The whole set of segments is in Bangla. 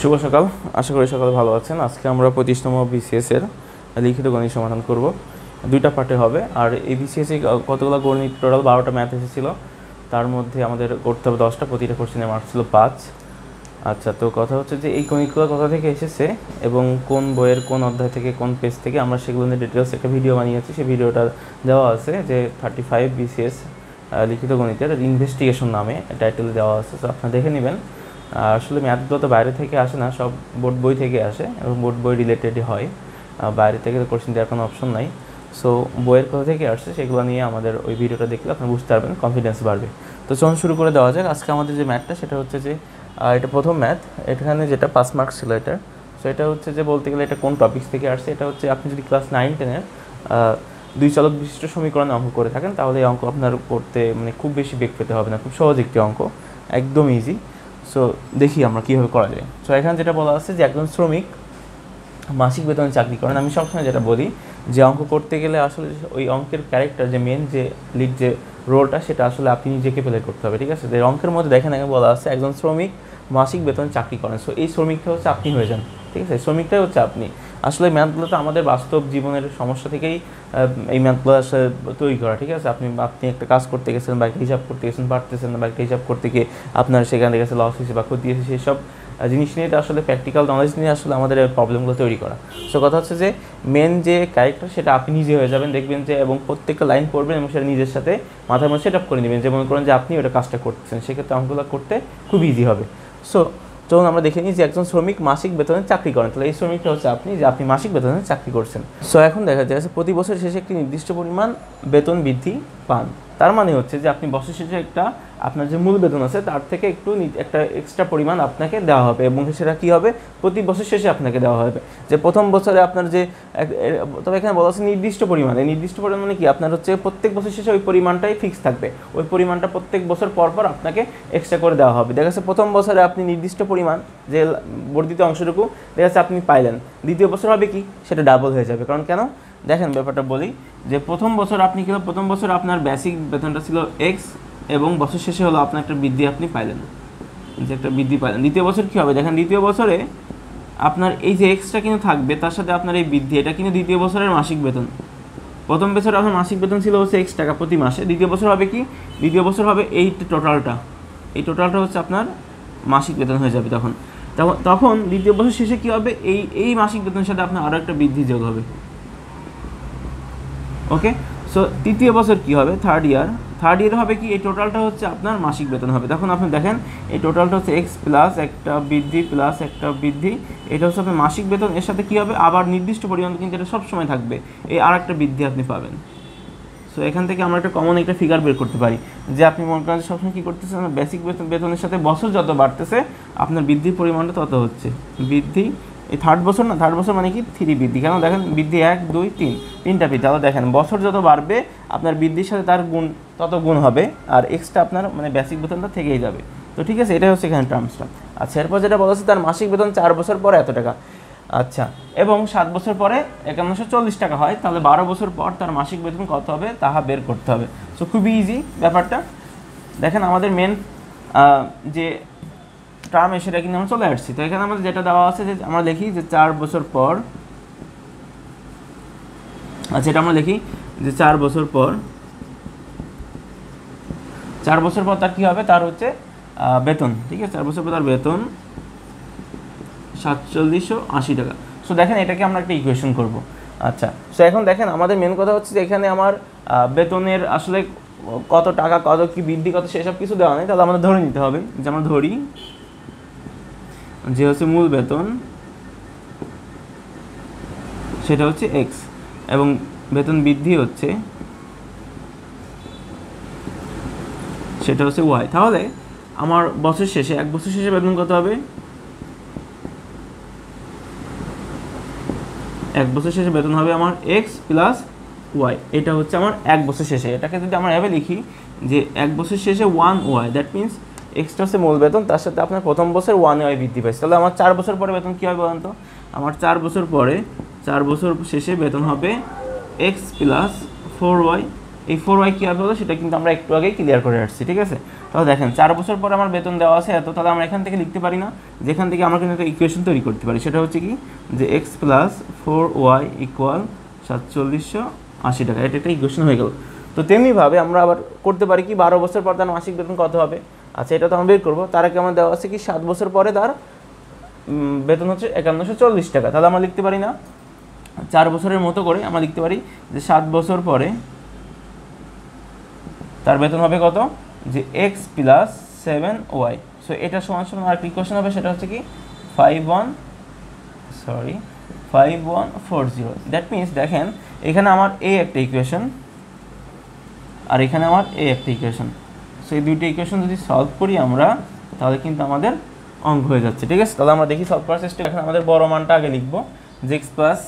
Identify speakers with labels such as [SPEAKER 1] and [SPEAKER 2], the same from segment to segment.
[SPEAKER 1] শুভ সকাল। আশা করি সকালে ভালো আছেন। আজকে আমরা 25তম বিসিএস এর লিখিত গণিত সমাধান করব। দুইটা পার্টে হবে। আর এই বিসিএস এ কতগুলো গণিত, টোটাল 12টা ম্যাথ এসেছিল। তার মধ্যে আমাদের করতে হবে 10টা, প্রতিটা কোশ্চেনে মার্কস ছিল 5। আচ্ছা, তো কথা হচ্ছে যে এই গণিতগুলো কোথা থেকে এসেছে এবং কোন বইয়ের কোন অধ্যায় থেকে, কোন পেজ থেকে, আমরা সেগুলো নিয়ে ডিটেলস একটা ভিডিও বানিয়েছি। সেই ভিডিওটা দেওয়া আছে যে 35 বিসিএস লিখিত গণিতের ইনভেস্টিগেশন নামে টাইটেল দেওয়া আছে। তো আপনারা দেখে নেবেন। আসলে ম্যাথগুলো তো বাইরে থেকে আসে না, সব বোর্ড বই থেকে আসে এবং বোর্ড বই রিলেটেডই হয়। বাইরে থেকে কোশ্চেন দেওয়ার কোনো অপশন নাই। সো বইয়ের কোথা থেকে আসছে সেগুলো নিয়ে আমাদের ওই ভিডিওটা দেখলে আপনি বুঝতে পারবেন, কনফিডেন্স বাড়বে। তো চলুন শুরু করে দেওয়া যাক। আজকে আমাদের যে ম্যাথটা সেটা হচ্ছে যে এটা প্রথম ম্যাথ। এখানে যেটা 5 মার্কস ছিল এটা। সো এটা হচ্ছে যে বলতে গেলে এটা কোন টপিক্স থেকে আসছে, এটা হচ্ছে আপনি যদি ক্লাস 9-10-এর দুই চলক বিশিষ্ট সমীকরণে অঙ্ক করে থাকেন তাহলে এই অঙ্ক আপনার করতে মানে খুব বেশি বেগ পেতে হবে না, খুব সহজ একটি অঙ্ক, একদম ইজি। সো দেখি আমরা কীভাবে করা যায়। সো এখানে যেটা বলা আছে যে একজন শ্রমিক মাসিক বেতনে চাকরি করেন। আমি সবসময় যেটা বলি যে অঙ্ক করতে গেলে আসলে ওই অঙ্কের ক্যারেক্টার, যে মেন যে লিড যে রোলটা, সেটা আসলে আপনি নিজেকে প্লে করতে হবে, ঠিক আছে। যে অঙ্কের মধ্যে দেখেন আগে বলা আছে একজন শ্রমিক মাসিক বেতনে চাকরি করেন। সো এই শ্রমিকটা হচ্ছে আপনি হয়ে যান, ঠিক আছে। শ্রমিকটাই হচ্ছে আপনি। আসলে ম্যাথগুলো তো আমাদের বাস্তব জীবনের সমস্যা থেকেই এই ম্যাথগুলো আসলে তৈরি করা, ঠিক আছে। আপনি একটা কাজ করতে গেছেন বা একটা হিসাব করতে গেছেন, পারতেছেন না, বা একটা হিসাব করতে গিয়ে আপনার সেখানে গেছে লস হয়েছে বা ক্ষতি হয়েছে, সেই সব জিনিস নিয়ে আসলে প্র্যাকটিক্যাল নলেজ নিয়ে আসলে আমাদের প্রবলেমগুলো তৈরি করা। সো কথা হচ্ছে যে মেন যে ক্যারেক্টার সেটা আপনি নিজে হয়ে যাবেন, দেখবেন যে, এবং প্রত্যেকটা লাইন পড়বেন এবং সেটা নিজের সাথে মাথার মধ্যে সেট আপ করে নেবেন, যে মনে করেন যে আপনি ওটা কাজটা করতেছেন, সেক্ষেত্রে অঙ্কগুলো করতে খুব ইজি হবে। সো চলুন আমরা দেখে নিই যে একজন শ্রমিক মাসিক বেতনে চাকরি করেন। তাহলে এই শ্রমিকটা হচ্ছে আপনি, যে আপনি মাসিক বেতনে চাকরি করছেন। সো এখন দেখা যাচ্ছে প্রতি বছর শেষে একটি নির্দিষ্ট পরিমাণ বেতন বৃদ্ধি পান। তার মানে হচ্ছে যে আপনি বছর শেষে একটা আপনার যে মূল বেতন আছে তার থেকে একটা এক্সট্রা পরিমাণ আপনাকে দেওয়া হবে, এবং সেটা কী হবে, প্রতি বছর শেষে আপনাকে দেওয়া হবে। যে প্রথম বছরে আপনার যে, তবে এখানে বলা আছে নির্দিষ্ট পরিমাণ। এই নির্দিষ্ট পরিমাণ মানে কি, আপনার হচ্ছে প্রত্যেক বছর শেষে ওই পরিমাণটাই ফিক্স থাকবে, ওই পরিমাণটা প্রত্যেক বছর পর পর আপনাকে এক্সট্রা করে দেওয়া হবে। দেখা যাচ্ছে প্রথম বছরে আপনি নির্দিষ্ট পরিমাণ যে বর্ধিত অংশটুকু দেখা যাচ্ছে আপনি পাইলেন, দ্বিতীয় বছর হবে কি সেটা ডাবল হয়ে যাবে। কারণ কেন, দেখেন ব্যাপারটা বলি, যে প্রথম বছর আপনি কি, প্রথম বছর আপনার বেসিক বেতনটা ছিল এক্স, এবং বছর শেষে হলো আপনার একটা বৃদ্ধি আপনি পাইলেন, যে একটা বৃদ্ধি পাইলেন। দ্বিতীয় বছর কী হবে, দেখেন দ্বিতীয় বছরে আপনার এই যে এক্সট্রা কিন্তু থাকবে, তার সাথে আপনার এই বৃদ্ধি, এটা কিন্তু দ্বিতীয় বছরের মাসিক বেতন। প্রথম বছর আপনার মাসিক বেতন ছিল হচ্ছে এক্স টাকা প্রতি মাসে, দ্বিতীয় বছর হবে কি, দ্বিতীয় বছর হবে এই টোটালটা হচ্ছে আপনার মাসিক বেতন হয়ে যাবে। তখন দ্বিতীয় বছর শেষে কী হবে, এই মাসিক বেতনের সাথে আপনার আরও একটা বৃদ্ধি যোগ হবে। ওকে, সো তৃতীয় বছর কি হবে, থার্ড ইয়ার হবে কি, এই টোটালটা হচ্ছে আপনার মাসিক বেতন হবে। তখন আপনি দেখেন এই টোটালটা হচ্ছে এক্স প্লাস একটা বৃদ্ধি প্লাস একটা বৃদ্ধি, এটা হচ্ছে আপনার মাসিক বেতন। এর সাথে কী হবে, আবার নির্দিষ্ট পরিমাণ কিন্তু এটা সবসময় থাকবে, এই আর একটা বৃদ্ধি আপনি পাবেন। সো এখান থেকে আমরা একটা কমন একটা ফিগার বের করতে পারি, যে আপনি মনে করেন সবসময় কী করতেছেন, বেসিক বেতনের সাথে বছর যত বাড়তেছে আপনার বৃদ্ধির পরিমাণটা তত হচ্ছে বৃদ্ধি। এই থার্ড বছর মানে কি 3 বৃদ্ধি, কেন দেখেন বৃদ্ধি 1 2 3 তিনটা বৃদ্ধি। তাহলে দেখেন বছর যত বাড়বে আপনার বৃদ্ধির সাথে তার গুণ তত গুণ হবে, আর এক্সট্রা আপনার মানে বেসিক বেতনটা থেকেই যাবে। তো ঠিক আছে, এটাই হচ্ছে এখানে টার্মসটা। আচ্ছা, এরপর যেটা বলা হচ্ছে তার মাসিক বেতন 4 বছর পরে এত টাকা। আচ্ছা, এবং 7 বছর পরে 5140 টাকা হয়, তাহলে 12 বছর পর তার মাসিক বেতন কত হবে তাহা বের করতে হবে। সো খুবই ইজি ব্যাপারটা। দেখেন আমাদের মেন যে টার্ম সেটা কিন্তু আমরা চলে আসছি। তো এখানে আমাদের যেটা দেওয়া আছে, যে আমরা লিখি যে 4 বছর পর, আচ্ছা এটা আমরা লিখি যে 4 বছর পর তার কী হবে, তার হচ্ছে বেতন, ঠিক আছে। 4 বছর পর তার বেতন 4780 টাকা। সো দেখেন এটাকে আমরা একটা ইকুয়েশন করব। আচ্ছা, সো এখন দেখেন আমাদের মেন কথা হচ্ছে যে এখানে আমার বেতনের আসলে কত টাকা, কত কি বৃদ্ধি, কত সেসব কিছু দেওয়া নেই। তাহলে আমাদের ধরে নিতে হবে, যে আমরা ধরি যে হচ্ছে মূল বেতন সেটা হচ্ছে এক্স, এবং বেতন বৃদ্ধি হচ্ছে সেটা হচ্ছে ওয়াই। তাহলে আমার বছর শেষে, 1 বছর শেষে বেতন কত হবে, 1 বছর শেষে বেতন হবে আমার এক্স প্লাস ওয়াই। এটা হচ্ছে আমার 1 বছর শেষে। এটাকে যদি আমরা এভাবে লিখি যে 1 বছর শেষে 1 ওয়াই, দ্যাট মিনস এক্সট্রা হচ্ছে মূল বেতন, তার সাথে আপনার প্রথম বছর 1 ওয়াই বৃদ্ধি পাইছে। তাহলে আমার 4 বছর পরে বেতন কী হবে বলেন তো, আমার 4 বছর পরে, 4 বছর শেষে বেতন হবে এক্স প্লাস 4 ওয়াই। এই 4 ওয়াই কী হবে হলো সেটা কিন্তু আমরা একটু আগেই ক্লিয়ার করে আসছি, ঠিক আছে। তাহলে দেখেন 4 বছর পরে আমার বেতন দেওয়া আছে এত, তাহলে আমরা এখান থেকে লিখতে পারি না, যেখান থেকে আমরা কিন্তু একটা ইকুয়েশন তৈরি করতে পারি, সেটা হচ্ছে কি যে এক্স প্লাস 4y ইকুয়াল 4780 টাকা, এটা একটা ইকুয়েশন হয়ে গেল। তো তেমনিভাবে আমরা আবার করতে পারি কি 12 বছর পর তার মাসিক বেতন কত হবে, আচ্ছা এটা তো আমরা বের করবো। তার আগে আমার দেওয়া আছে কি 7 বছর পরে তার বেতন হচ্ছে 5140 টাকা, তাহলে আমরা লিখতে পারি না 4 বছরের মতো করে আমরা লিখতে পারি যে 7 বছর পরে তার বেতন হবে কত, যে এক্স প্লাস 7y। সো এটা সমান সমান আর ইকুয়েশন হবে, সেটা হচ্ছে কি 5140। দ্যাট মিনস দেখেন এখানে আমার এ একটা ইকুয়েশন আর এখানে আমার এ একটা ইকুয়েশন। সো এই দুইটা ইকুয়েশন যদি সলভ করি আমরা, তাহলে কিন্তু আমাদের অঙ্ক হয়ে যাচ্ছে। ঠিক আছে, তাহলে আমরা দেখি সলভ করার চেষ্টা। এখানে আমাদের বড় মানটা আগে লিখবো, যে এক্স প্লাস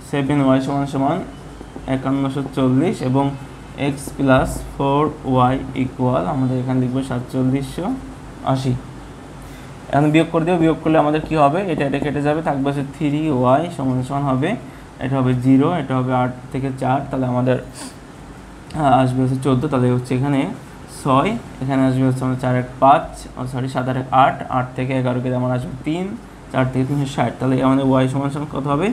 [SPEAKER 1] 7y সমান সমান 5140 এবং এক্স প্লাস 4y ইকুয়াল আমাদের এখানে লিখবো 4780। এখন বিয়োগ করে দেবো, বিয়োগ করলে আমাদের কি হবে, এটা কেটে যাবে, থাকবে হচ্ছে 3y সমান সমান হবে, এটা হবে 0, এটা হবে 8 থেকে 4, তাহলে আমাদের আসবে হচ্ছে 14, তাহলে হচ্ছে এখানে 6, এখানে আসবে হচ্ছে আমাদের 4 1 5, সরি 7 8 8, 8 থেকে 11 কেটে আমার আসবে 3, 4 থেকে 360, তাহলে আমাদের y সমান সমান কত হবে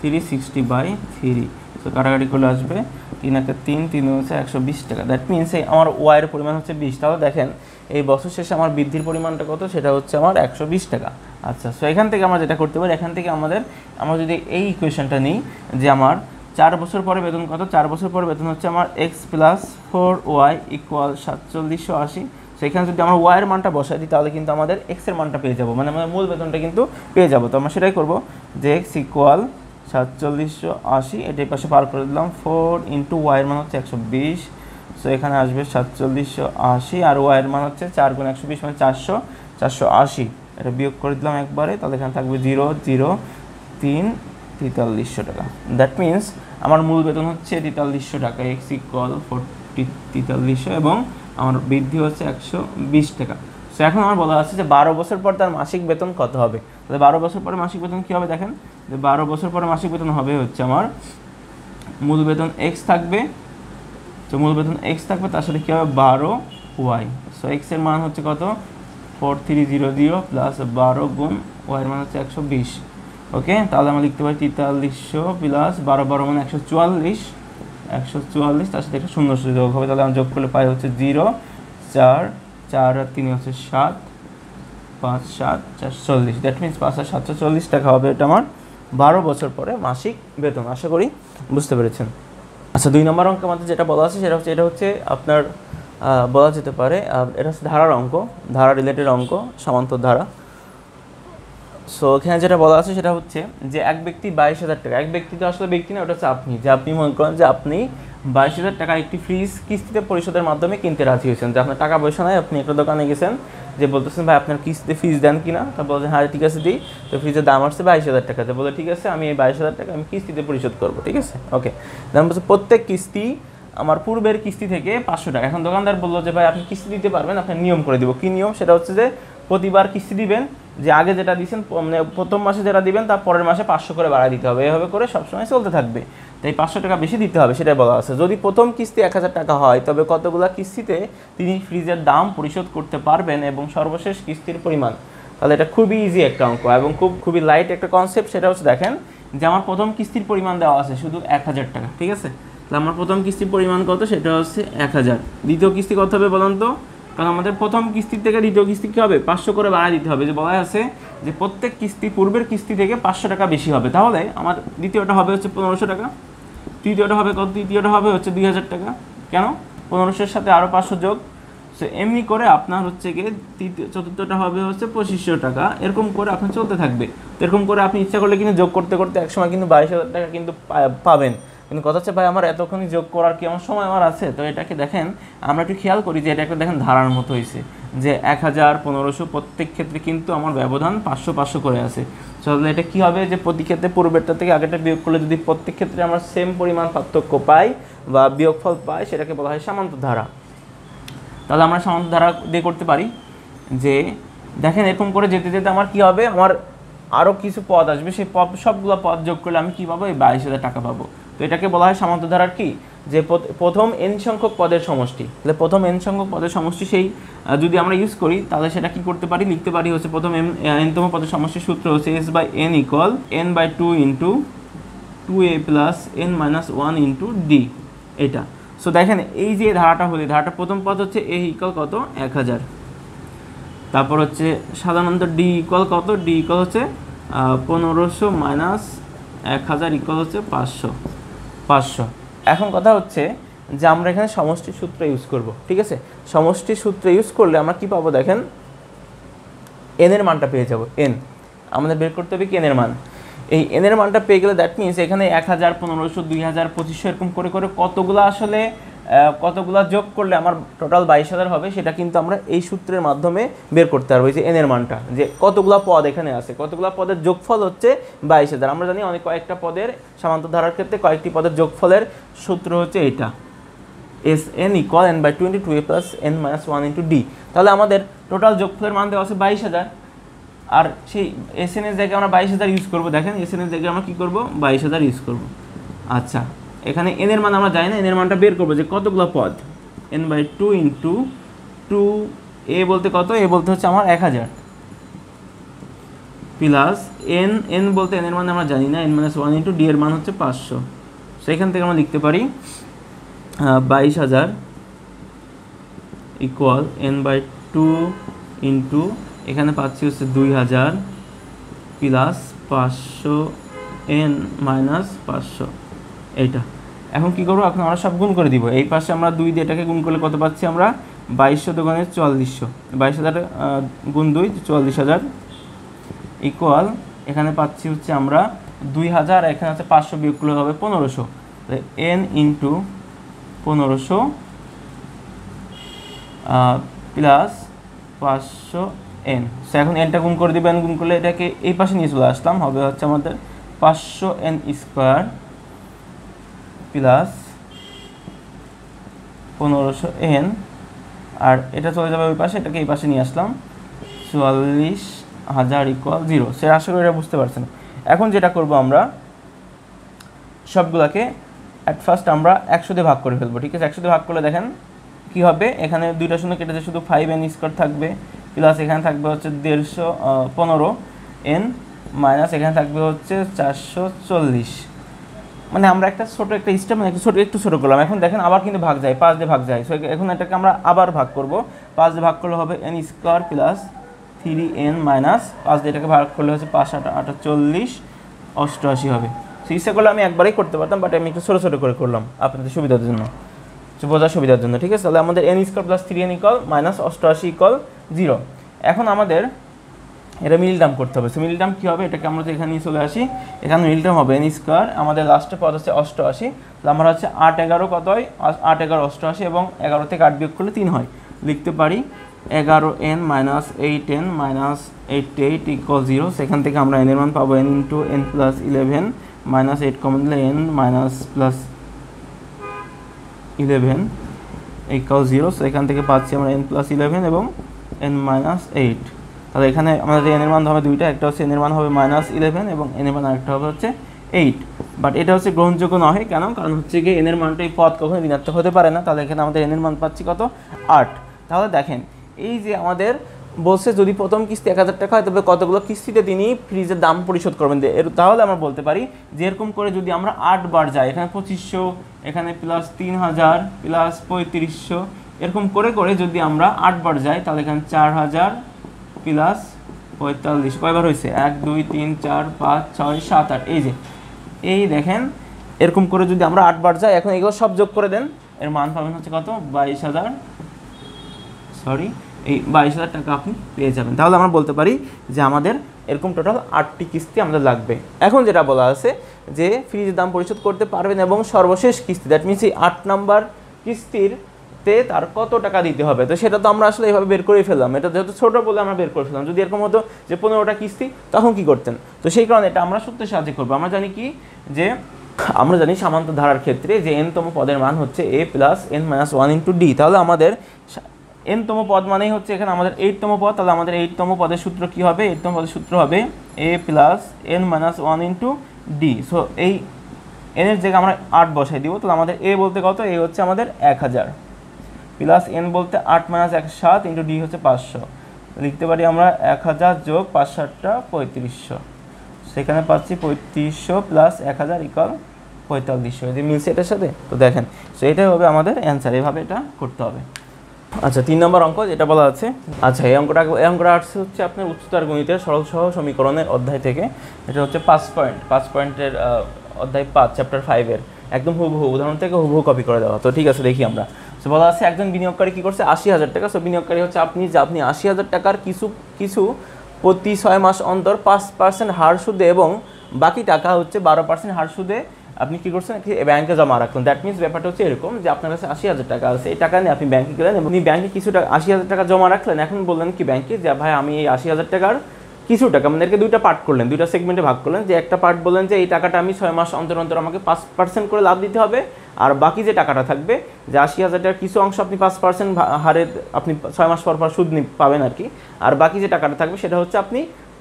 [SPEAKER 1] 360/3। তো কাটাকাটি করলে আসবে 3 1 3, 3 হচ্ছে 120 টাকা। দ্যাট মিনস আমার y এর পরিমাণ হচ্ছে 20। তাহলে দেখেন এই বছর শেষে আমার বৃদ্ধির পরিমাণটা কত, সেটা হচ্ছে আমার 120 টাকা। আচ্ছা, সো এখান থেকে আমরা যেটা করতে পারি, এখান থেকে আমরা যদি এই ইকুয়েশনটা নিই যে আমার 4 বছর পরে বেতন কত, 4 বছর পরে বেতন হচ্ছে আমার এক্স প্লাস 4y ইকুয়াল 4780। সেখানে যদি আমরা y এর মানটা বসাই দিই, তাহলে কিন্তু আমাদের x এর মানটা পেয়ে যাব, মানে আমাদের মূল বেতনটা কিন্তু পেয়ে যাব। তো আমরা সেটাই করব, যে x ইকুয়াল 4780, এটার পাশে পার করে দিলাম, 4 ইন্টু y এর মান হচ্ছে 120। সো এখানে আসবে 4780 আর y এর মান হচ্ছে 4 গুণ 120 মানে 480। এটা বিয়োগ করে দিলাম একবারে, তাহলে এখানে থাকবে 0 0 3 4300 টাকা। দ্যাট মিনস আমার মূল বেতন হচ্ছে 4300 টাকা, এক্স ইকুয়াল 4300 এবং আমার বৃদ্ধি হচ্ছে 120 টাকা। সো এখন আমার বলা আছে যে 12 বছর পর তার মাসিক বেতন কত হবে। তাহলে 12 বছর পরে মাসিক বেতন কী হবে, দেখেন যে 12 বছর পরে মাসিক বেতন হবে হচ্ছে আমার মূল বেতন এক্স থাকবে, তো মূল বেতন এক্স থাকবে, তার সাথে কী হবে 12y। সো এক্স এর মান হচ্ছে কত 4300 প্লাস 12 গুণ y এর মান হচ্ছে 120। ওকে, তাহলে আমরা লিখতে পারি 4300 প্লাস 12 12 মানে 144, তার সাথে একটা শূন্য যোগ হবে, তাহলে আমরা যোগ করলে পাই হচ্ছে 0 4 4 আর 3 হচ্ছে 7 5 7 440। দ্যাট মিনস 5740 টাকা হবে এটা আমার 12 বছর পরে মাসিক বেতন। আশা করি বুঝতে পেরেছেন। আচ্ছা, 2 নম্বর অঙ্কের মধ্যে যেটা বলা আছে এটা হচ্ছে আপনার বলা যেতে পারে এটা হচ্ছে ধারার অঙ্ক, ধারা রিলেটেড অঙ্ক, সমান্তর ধারা। সো এখানে যেটা বলা আছে সেটা হচ্ছে যে এক ব্যক্তি 22,000 টাকা, এক ব্যক্তি তো আসলে ব্যক্তি না, ওটা হচ্ছে আপনি, যে আপনি মনে করেন যে আপনি 22,000 টাকা একটি ফ্রিজ কিস্তিতে পরিশোধের মাধ্যমে কিনতে রাজি হয়েছেন, যে আপনার টাকা পয়সা নাই, আপনি একটা দোকানে গেছেন, যে বলতেছেন ভাই আপনার কিস্তিতে ফ্রিজ দেন কিনা, তা বলছেন হ্যাঁ ঠিক আছে দিই, তো ফ্রিজের দাম আসছে 22,000 টাকা, তো বলে ঠিক আছে আমি এই 22,000 টাকা আমি কিস্তিতে পরিশোধ করবো, ঠিক আছে ওকে। দাম বলছে প্রত্যেক কিস্তি আমার পূর্বের কিস্তি থেকে 500 টাকা। এখন দোকানদার বললো যে ভাই আপনি কিস্তি দিতে পারবেন, আপনার নিয়ম করে দিব। কী নিয়ম, সেটা হচ্ছে যে প্রতিবার কিস্তি দিবেন, যে আগে যেটা দিয়েছেন মানে প্রথম মাসে যেটা দিবেন তার পরের মাসে 500 করে বাড়ায় দিতে হবে, এভাবে করে সবসময় চলতে থাকবে। তাই 500 টাকা বেশি দিতে হবে, সেটাই বলা আছে। যদি প্রথম কিস্তি 1000 টাকা হয়, তবে কতগুলো কিস্তিতে তিনি ফ্রিজের দাম পরিশোধ করতে পারবেন এবং সর্বশেষ কিস্তির পরিমাণ। তাহলে এটা খুবই ইজি একটা অঙ্ক এবং খুবই লাইট একটা কনসেপ্ট। সেটা হচ্ছে দেখেন যে আমার প্রথম কিস্তির পরিমাণ দেওয়া আছে শুধু 1000 টাকা, ঠিক আছে। তাহলে আমার প্রথম কিস্তির পরিমাণ কত, সেটা হচ্ছে 1000। দ্বিতীয় কিস্তি কত হবে বলুন তো, কারণ আমাদের প্রথম কিস্তির থেকে দ্বিতীয় কিস্তি কী হবে 500 করে বাড়ায় দিতে হবে, যে বলা আছে যে প্রত্যেক কিস্তি পূর্বের কিস্তি থেকে 500 টাকা বেশি হবে। তাহলে আমার দ্বিতীয়টা হবে হচ্ছে 1500 টাকা, তৃতীয়টা হবে কত, তৃতীয়টা হবে হচ্ছে 2000 টাকা। কেন, 1500-এর সাথে আরও 500 যোগ। সো এমনি করে আপনার হচ্ছে গিয়ে চতুর্থটা হবে হচ্ছে 2500 টাকা। এরকম করে আপনার চলতে থাকবে। এরকম করে আপনি ইচ্ছা করলে কিন্তু যোগ করতে করতে একসময় কিন্তু 22,000 টাকা কিন্তু পাবেন। কিন্তু কথা হচ্ছে ভাই আমার এতক্ষণই যোগ করার কি আমার সময় আমার আছে। তো এটাকে দেখেন আমরা একটু খেয়াল করি যে এটা একটা দেখেন ধারার মতো হয়েছে, যে 1000 1500 প্রত্যেক ক্ষেত্রে কিন্তু আমার ব্যবধান 500 500 করে আছে। তাহলে এটা কী হবে, যে প্রতি ক্ষেত্রে পূর্বেরটা থেকে আগেরটা বিয়োগ করলে যদি প্রত্যেক ক্ষেত্রে আমরা সেম পরিমাণ পার্থক্য পাই বা বিয়োগফল পাই, সেটাকে বলা হয় সামান্তর ধারা। তাহলে আমরা সামান্তর ধারা দিয়ে করতে পারি যে দেখেন এরকম করে যেতে যেতে আমার কী হবে, আমার আরও কিছু পদ আসবে, সেই সবগুলো পদ যোগ করলে আমি কী পাবো, এই 22,000 টাকা পাবো। তো এটাকে বলা হয় সামান্তর ধারার কি যে প্রথম n সংখ্যক পদের সমষ্টি, তাহলে প্রথম n সংখ্যক পদের সমষ্টি সেই যদি আমরা ইউজ করি তাহলে সেটা কি করতে পারি, লিখতে পারি হচ্ছে প্রথম n তম পদের সমষ্টির সূত্র হচ্ছে s by n equal n/2 into 2a plus n minus 1 into d. এটা সো দেখেন এই যে ধারাটা হলে ধারাটা প্রথম পদ হচ্ছে a ইকুয়াল কত 1000, তারপর হচ্ছে সাধারণত ডি ইকুয়াল কত, ডি ইকুয়াল হচ্ছে 1500 মাইনাস 1000 ইকুয়াল হচ্ছে 500। এখন কথা হচ্ছে যে আমরা এখানে সমষ্টির সূত্র ইউজ করব, ঠিক আছে। সমষ্টির সূত্র ইউজ করলে আমরা কি পাবো দেখেন, n এর মানটা পেয়ে যাব। n আমাদের বের করতে হবে কি n এর মান। এই n এর মানটা পেয়ে গেলে দ্যাট মিনস এখানে 1000, 1500, 2000, 2500 এরকম করে করে কতগুলা যোগ করলে আমার টোটাল 22000 হবে, সেটা কিন্তু আমরা এই সূত্রের মাধ্যমে বের করতে পারবো। এই যে n এর মানটা, যে কতগুলা পদ এখানে আছে, কতগুলা পদের যোগফল হচ্ছে 22000। আমরা জানি কয়েকটা পদের সমান্তর ধারার ক্ষেত্রে কয়েকটি পদের যোগফলের সূত্র হচ্ছে এটা, Sn equal n/2 into 2a plus n minus 1 into D. তাহলে আমাদের টোটাল যোগফলের মান দেওয়া আছে 22000, আর সেই Sn এর জায়গায় আমরা 22000 ইউজ করবো। দেখেন Sn এর জায়গায় আমরা কী করবো, 22000 ইউজ করবো। আচ্ছা, এখানে n এর মান আমরা জানি না, n এর মানটা বের করবো যে কতগুলো পদ, n/2 ইন্টু 2a বলতে কত, a বলতে হচ্ছে আমার 1000 প্লাস n বলতে n এর মান আমরা জানি না, n মাইনাস 1 ইন্টু ডি এর মান হচ্ছে 500। সেখান থেকে আমরা লিখতে পারি 22000 ইকুয়াল n/2 ইন্টু এখানে পাচ্ছি হচ্ছে 2000 প্লাস 500 n মাইনাস 500 এইটা। এখন কি করবো, এখন আমরা সব গুণ করে দিব। এই পাশে আমরা 2 দিয়ে এটাকে গুণ করলে কত পাচ্ছি আমরা, 2200 দোকানে 4400, 22000 গুণ 2 44000 ইকুয়াল এখানে পাচ্ছি হচ্ছে আমরা 2000, এখানে আছে 500 বিয়োগ করলে হবে 1500, n into 1500 plus 500 n। So এখন nটা গুণ করে দিবেন, গুণ করলে এটাকে এই পাশে নিয়ে চলে আসলাম, হবে হচ্ছে আমাদের 500 n স্কোয়ার প্লাস 1500 n, আর এটা চলে যাবে ওই পাশে, এটাকে এই পাশে নিয়ে আসলাম 44000 ইকুয়াল 0। সে আশা করি এটা বুঝতে পারছেন। এখন যেটা করব আমরা সবগুলোকে অ্যাট ফার্স্ট আমরা 100 দিয়ে ভাগ করে ফেলবো, ঠিক আছে। 100 দিয়ে ভাগ করলে দেখেন কি হবে, এখানে দুইটা শূন্য কেটেছে, শুধু 5n স্কোয়ার থাকবে প্লাস এখানে থাকবে হচ্ছে 115 n মাইনাস এখানে থাকবে হচ্ছে 440। মানে আমরা একটা ছোটো একটা স্টেপ মানে একটু ছোটো করলাম। এখন দেখেন আবার কিন্তু ভাগ যায়, 5 দিয়ে ভাগ যায়। সো এখন এটাকে আমরা আবার ভাগ করব, 5 দিয়ে ভাগ করলে হবে n square plus 3n minus 5 দিয়ে এটাকে ভাগ করলে হচ্ছে 5 8 48 88 হবে। সো ইচ্ছা করলে আমি একবারেই করতে পারতাম, বাট আমি একটু ছোটো ছোটো করে করলাম আপনাদের সুবিধার জন্য, বোঝার সুবিধার জন্য, ঠিক আছে। তাহলে আমাদের n square plus 3n equal minus 88 equal 0। এখন আমাদের এটা মিল টার্ম করতে হবে। সো মিল টার্ম কী হবে, এটাকে আমরা এখানে নিয়ে চলে আসি, এখানে মিল টার্ম হবে n স্কোয়ার, আমাদের লাস্টে পদ হচ্ছে 88, তাহলে আমরা হচ্ছে 8 11 কত হয়, 8 11 88 এবং 11 থেকে 8 বিয়োগ করলে 3 হয়। লিখতে পারি 11n minus 8n minus 88 equal 0। সেখান থেকে আমরা n এর মান পাবো n into n plus 11 minus 8 common দিলে n minus plus 11 equal 0। So এখান থেকে পাচ্ছি আমরা n প্লাস 11 এবং n মাইনাস 8। তাহলে এখানে আমাদের n এর মান হবে দুইটা, একটা হচ্ছে n এর মান হবে মাইনাস 11 এবং n এর মান আরেকটা হবে হচ্ছে 8। বাট এটা হচ্ছে গ্রহণযোগ্য নয়, কেন, কারণ হচ্ছে কি n এর মানটা এই পদ কখনো ঋণাত্মক হতে পারে না। তাহলে এখানে আমাদের n এর মান পাচ্ছি কত 8। তাহলে দেখেন এই যে আমাদের বলছে যদি প্রথম কিস্তি 1000 টাকা হয় তবে কতগুলো কিস্তিতে তিনি ফ্রিজের দাম পরিশোধ করবেন। তাহলে আমরা বলতে পারি যে এরকম করে যদি আমরা 8 বার যাই, এখানে 2500, এখানে প্লাস 3000 প্লাস 3500, এরকম করে করে যদি আমরা 8 বার যাই তাহলে এখানে 4000 প্লাস 45 কয়বার হয়েছে, 1 2 3 4 5 6 7 8। এই যে এই দেখেন এরকম করে যদি আমরা 8 বার যাই, এখন এগুলো সব যোগ করে দেন, এর মান পাবেন হচ্ছে কত 22000, এই 22000 টাকা আপনি পেয়ে যাবেন। তাহলে আমরা বলতে পারি যে আমাদের এরকম টোটাল 8টি কিস্তি আমাদের লাগবে। এখন যেটা বলা আছে যে ফ্রিজের দাম পরিশোধ করতে পারবেন এবং সর্বশেষ কিস্তি, দ্যাট মিনস এই 8 নাম্বার কিস্তিতে তার কত টাকা দিতে হবে। তো সেটা তো আমরা আসলে এইভাবে বের করেই ফেললাম, এটা যেহেতু ছোটো বলে আমরা বের করে ফেললাম। যদি এরকম হতো যে 15টা কিস্তি তখন কি করতেন, তো সেই কারণে এটা আমরা সূত্রের সাহায্যে করবো। আমরা জানি কি যে আমরা জানি সামান্তর ধারার ক্ষেত্রে যে n-তম পদের মান হচ্ছে a plus n minus 1 into D. তাহলে আমাদের n-তম পদ মানেই হচ্ছে এখানে আমাদের 8তম পদ, তাহলে আমাদের 8তম পদের সূত্র কি হবে, 8তম পদের সূত্র হবে a plus n minus 1 into D. So এই এন এর জায়গায় আমরা 8 বসাই দিব, তাহলে আমাদের এ বলতে কত, এ হচ্ছে আমাদের 1000 প্লাস এন বলতে 8 - 1 7 ইন্টু ডি হচ্ছে 500, লিখতে পারি আমরা 1000 যোগ 5 7টা 3500, সেখানে পাচ্ছি 3500 প্লাস 1000 ইকুয়াল 4500। যদি মিলছে এটার সাথে, তো দেখেন সো এটাই হবে আমাদের অ্যান্সার, এইভাবে এটা করতে হবে। আচ্ছা 3 নম্বর অঙ্ক যেটা বলা আছে, আচ্ছা এই অঙ্কটা আসছে হচ্ছে আপনার উচ্চতর গণিতের সরল সহ সমীকরণের অধ্যায় থেকে। এটা হচ্ছে 5 পয়েন্টের অধ্যায় 5 চ্যাপ্টার 5 এর একদম হুবহু উদাহরণ থেকে হুবহু কপি করে দেওয়া। তো ঠিক আছে দেখি আমরা। সো বলা আছে একজন বিনিয়োগকারী কী করছে 80,000 টাকা। সো বিনিয়োগকারী হচ্ছে আপনি 80,000 টাকার কিছু প্রতি 6 মাস অন্তর 5% হার সুদে এবং বাকি টাকা হচ্ছে 12% হার সুদে আপনি কী করছেন, ব্যাংকে জমা রাখলেন। দ্যাট মিনস ব্যাপারটা হচ্ছে এরকম যে আপনার কাছে 80,000 টাকা আছে, এই টাকা নিয়ে আপনি ব্যাংকে গেলেন এবং আপনি ব্যাংকে কিছু টাকা 80,000 টাকা জমা রাখলেন। এখন বললেন কি ব্যাংকে যে ভাই আমি এই 80,000 টাকার কিছু টাকা, মানে এরকে দুইটা পার্ট করলেন, দুইটা সেগমেন্টে ভাগ করলেন। যে একটা পার্ট বললেন যে এই টাকাটা আমি 6 মাস অন্তর অন্তর আমাকে 5% করে লাভ দিতে হবে, আর বাকি যে টাকাটা থাকবে যে 80,000 টাকার কিছু অংশ আপনি 5% হারে আপনি 6 মাস পর সুদ পাবেন আর কি, আর বাকি যে টাকাটা থাকবে সেটা হচ্ছে আপনি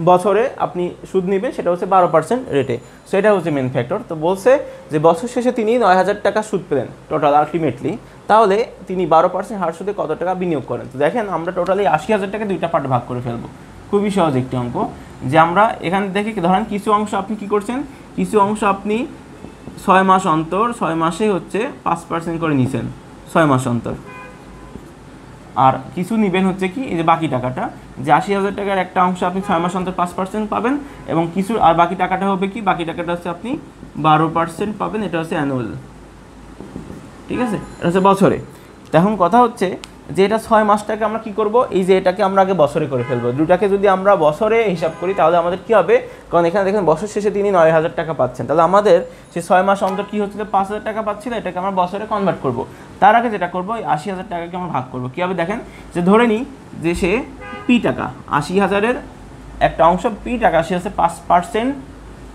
[SPEAKER 1] বছরে আপনি সুদ নেবেন, সেটা হচ্ছে 12% রেটে। সো এটা হচ্ছে মেন ফ্যাক্টর। তো বলছে যে বছর শেষে তিনি 9,000 টাকা সুদ পেলেন টোটাল আলটিমেটলি, তাহলে তিনি 12% হার সুদে কত টাকা বিনিয়োগ করেন। তো দেখেন আমরা টোটালি 80,000 টাকা দুইটা পার্ট ভাগ করে ফেলবো, খুবই সহজ একটি অঙ্ক। যে আমরা এখানে দেখে ধরেন কিছু অংশ আপনি কি করছেন, কিছু অংশ আপনি 6 মাস অন্তর 6 মাসে হচ্ছে 5% করে নিছেন 6 মাস অন্তর, আর কিছু নেবেন হচ্ছে কি এই যে বাকি টাকাটা, যে 80,000 টাকার একটা অংশ আপনি 6 মাস অন্তর 5% পাবেন এবং কিছু আর বাকি টাকাটা হবে কি, বাকি টাকাটা হচ্ছে আপনি 12% পাবেন, এটা হচ্ছে অ্যানুয়াল, ঠিক আছে, এটা হচ্ছে বছরে। তো এখন কথা হচ্ছে যে এটা 6 মাসটাকে আমরা কি করব, এই যে এটাকে আমরা আগে বছরে করে ফেলবো। দুটাকে যদি আমরা বছরে হিসাব করি তাহলে আমাদের কি হবে, কারণ এখানে দেখেন বছর শেষে তিনি 9,000 টাকা পাচ্ছেন, তাহলে আমাদের সে 6 মাস অন্তর কি হচ্ছিল 5,000 টাকা পাচ্ছিল, এটাকে আমরা বছরে কনভার্ট করব। তার আগে যেটা করবো এই 80,000 টাকাকে আমরা ভাগ করবো। কীভাবে দেখেন, যে ধরে নিই যে সে পি টাকা 80,000-এর একটা অংশ পি টাকা সে হচ্ছে 5%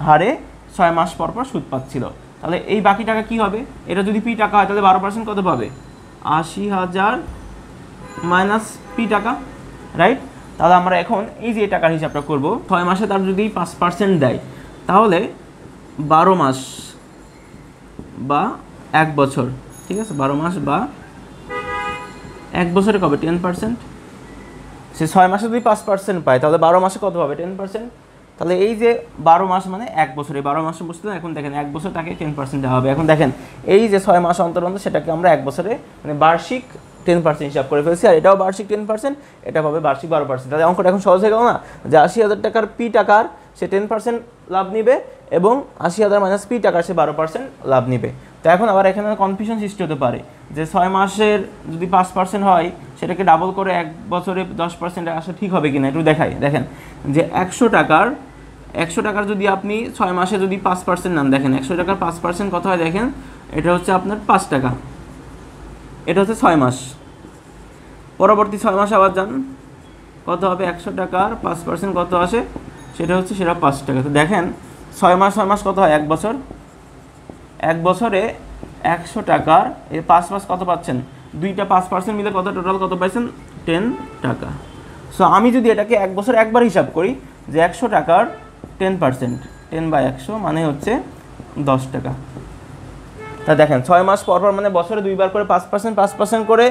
[SPEAKER 1] হারে 6 মাস পর পর সুদ পাচ্ছিল, তাহলে এই বাকি টাকা কি হবে, এটা যদি পি টাকা হয় তাহলে 12% কত পাবে, 80,000 মাইনাস পি টাকা, রাইট। তাহলে আমরা এখন এই যে টাকার হিসাবটা করব, 6 মাসে তার যদি 5% দেয় তাহলে 12 মাস বা 1 বছর, ঠিক আছে, 12 মাস বা 1 বছরে কবে 10%, সে 6 মাসে যদি 5% পায় তাহলে 12 মাসে কত হবে 10%, তাহলে এই যে 12 মাস মানে 1 বছরে, 12 মাসে বুঝতে এখন দেখেন 1 বছর তাকে 10% দেওয়া হবে। এখন দেখেন এই যে 6 মাস অন্তর অন্তর সেটাকে আমরা 1 বছরে মানে বার্ষিক 10% হিসাব করে ফেলছি, আর এটাও বার্ষিক 10%, এটা পাবে বার্ষিক 12%। তাহলে অঙ্কটা এখন সহজ হয়ে গেল না, যে 80,000 টাকার পি টাকার সে 10% লাভ নিবে এবং 80,000 মাইনাস পি টাকার সে 12% লাভ নিবে। তো এখন আবার এখানে কনফিউশন সৃষ্টি হতে পারে যে 6 মাসের যদি 5% হয় সেটাকে ডাবল করে 1 বছরে 10% আসা ঠিক হবে কিনা একটু দেখাই। দেখেন যে 100 টাকার যদি আপনি 6 মাসে যদি 5% নেন, দেখেন 100 টাকার 5% কত হয়, দেখেন এটা হচ্ছে আপনার 5 টাকা, এটা হচ্ছে 6 মাস। পরবর্তী 6 মাস আবার যান কত হবে, 100 টাকার 5% কত আসে, সেটা 5 টাকা। তো দেখেন 6 মাস কত হয়, 1 বছর, 1 বছরে 100 টাকার এই 5 মাস কত পাচ্ছেন, দুইটা 5% মিলে কত টোটাল কত পাইছেন 10 টাকা। সো আমি যদি এটাকে 1 বছর একবার হিসাব করি যে 100 টাকার 10%, 10/100 মানে হচ্ছে 10 টাকা। তা দেখেন 6 মাস পর পর মানে বছরে দুইবার করে 5% করে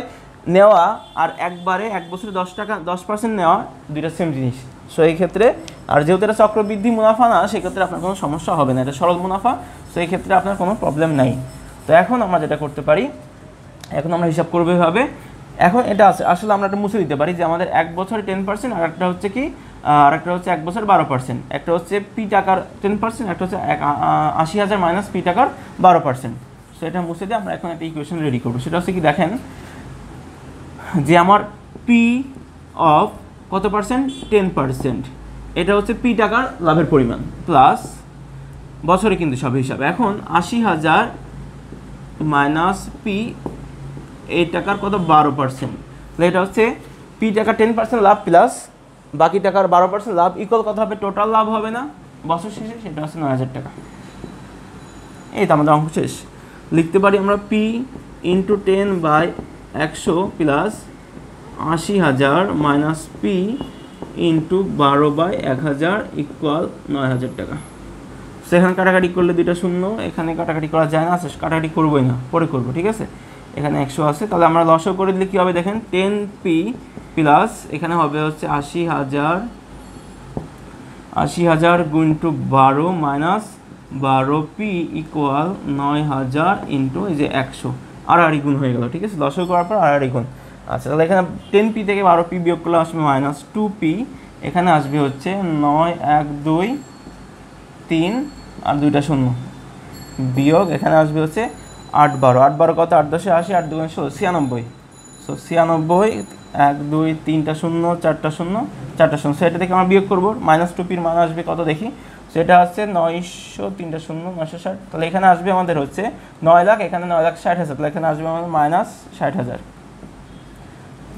[SPEAKER 1] নেওয়া আর একবারে 1 বছরে 10 টাকা 10% নেওয়া, দুইটা সেম জিনিস। সো এই ক্ষেত্রে আর যেহেতু এটা চক্রবৃদ্ধি মুনাফা না, সেক্ষেত্রে আপনার কোনো সমস্যা হবে না, এটা সরল মুনাফা, সো এই ক্ষেত্রে আপনার কোনো প্রবলেম নাই। তো এখন আমরা যেটা করতে পারি, এখন আমরা হিসাব করবো এভাবে। এখন এটা আছে আসলে আমরা এটা মুছে দিতে পারি যে আমাদের 1 বছরে 10%, আর একটা হচ্ছে কি, আর একটা হচ্ছে 1 বছর 12%, একটা হচ্ছে পি টাকার 10%, একটা হচ্ছে 80,000 মাইনাস পি টাকার 12%। সো এটা মুছে দিয়ে আমরা এখন একটা ইকুয়েশন রেডি করবো। সেটা হচ্ছে কি দেখেন যে আমার পি অফ কত পার্সেন্ট 10%, এটা হচ্ছে পি টাকার লাভের পরিমাণ প্লাস বছরে কিন্তু সব হিসাবে। এখন 80,000 মাইনাস পি এই টাকার কত 12%, তাহলে এটা হচ্ছে পি টাকার 10% লাভ প্লাস বাকি টাকার 12% লাভ ইকুয়াল কত হবে, টোটাল লাভ হবে না বছর শেষে, সেটা হচ্ছে 9,000 টাকা। এই তো আমাদের অঙ্ক শেষ। লিখতে পারি আমরা P into 10/100 plus 80,000 minus P into 12/1000 equal 9,000 টাকা। সো এখানে কাটাকাটি করলে 2টা শূন্য, এখানে কাটাকাটি করা যায় না, আচ্ছা কাটাকাটি করবোই না, পরে করবো, ঠিক আছে। এখানে 100 আছে, তাহলে আমরা লসাগু করে দিলে কী হবে দেখেন, 10p প্লাস এখানে হবে হচ্ছে 80,000 গুণটু 12 মাইনাস 12p ইকুয়াল 9,000 ইন্টু এই যে 100, আড়াআড়ি গুণ হয়ে গেল, ঠিক আছে। লসাগু করার পর আড়াআড়ি গুণ। আচ্ছা তাহলে এখানে 10p থেকে 12p বিয়োগ করলে আসবে মাইনাস 2p, এখানে আসবে হচ্ছে 9, 1, 2, 3 আর 2টা শূন্য বিয়োগ, এখানে আসবে হচ্ছে 8, 12, 8, 12 কত, 8, 10, 80, 8, 2, 16, 96। সো 96, 1, 2, 3টা শূন্য, 4টা শূন্য, 4টা শূন্য, সেটা থেকে আমরা বিয়োগ করবো, মাইনাস 2pর মান আসবে কত দেখি, সেটা হচ্ছে 900, 3টা শূন্য, 960, তাহলে এখানে আসবে আমাদের হচ্ছে 9 লাখ, এখানে 9,60,000, তাহলে এখানে আসবে আমাদের মাইনাস 60,000,